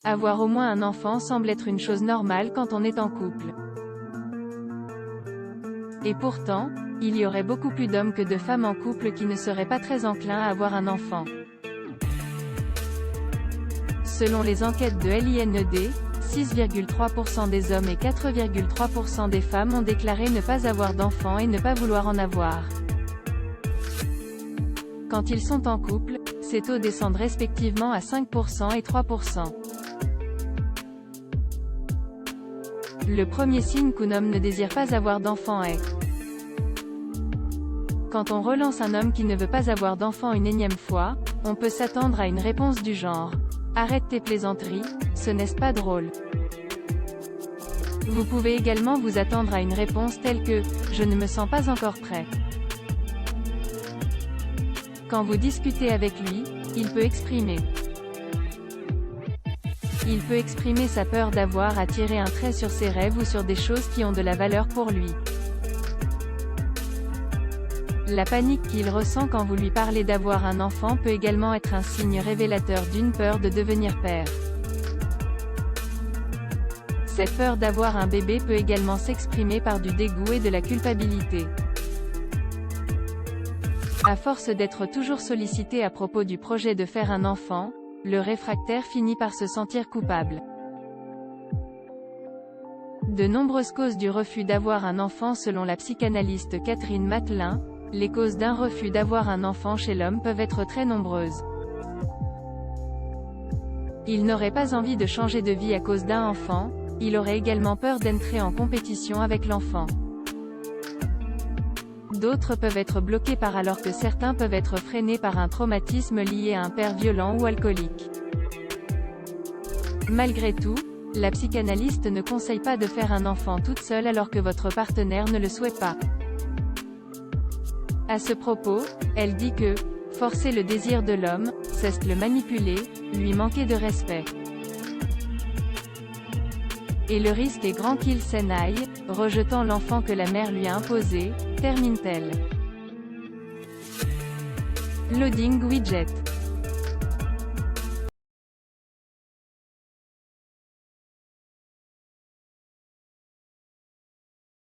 Avoir au moins un enfant semble être une chose normale quand on est en couple. Et pourtant, il y aurait beaucoup plus d'hommes que de femmes en couple qui ne seraient pas très enclins à avoir un enfant. Selon les enquêtes de l'INED, 6,3% des hommes et 4,3% des femmes ont déclaré ne pas avoir d'enfants et ne pas vouloir en avoir. Quand ils sont en couple, ces taux descendent respectivement à 5% et 3%. Le premier signe qu'un homme ne désire pas avoir d'enfant est quand on relance un homme qui ne veut pas avoir d'enfant une énième fois, on peut s'attendre à une réponse du genre « Arrête tes plaisanteries, ce n'est pas drôle ». Vous pouvez également vous attendre à une réponse telle que « Je ne me sens pas encore prêt ». Quand vous discutez avec lui, il peut exprimer sa peur d'avoir à tirer un trait sur ses rêves ou sur des choses qui ont de la valeur pour lui. La panique qu'il ressent quand vous lui parlez d'avoir un enfant peut également être un signe révélateur d'une peur de devenir père. Cette peur d'avoir un bébé peut également s'exprimer par du dégoût et de la culpabilité. À force d'être toujours sollicité à propos du projet de faire un enfant, le réfractaire finit par se sentir coupable. De nombreuses causes du refus d'avoir un enfant selon la psychanalyste Catherine Matelin, les causes d'un refus d'avoir un enfant chez l'homme peuvent être très nombreuses. Il n'aurait pas envie de changer de vie à cause d'un enfant, il aurait également peur d'entrer en compétition avec l'enfant. D'autres peuvent être bloqués alors que certains peuvent être freinés par un traumatisme lié à un père violent ou alcoolique. Malgré tout, la psychanalyste ne conseille pas de faire un enfant toute seule alors que votre partenaire ne le souhaite pas. À ce propos, elle dit que « forcer le désir de l'homme, c'est le manipuler, lui manquer de respect. Et le risque est grand qu'il s'en aille, rejetant l'enfant que la mère lui a imposé », termine-t-elle. Loading widget.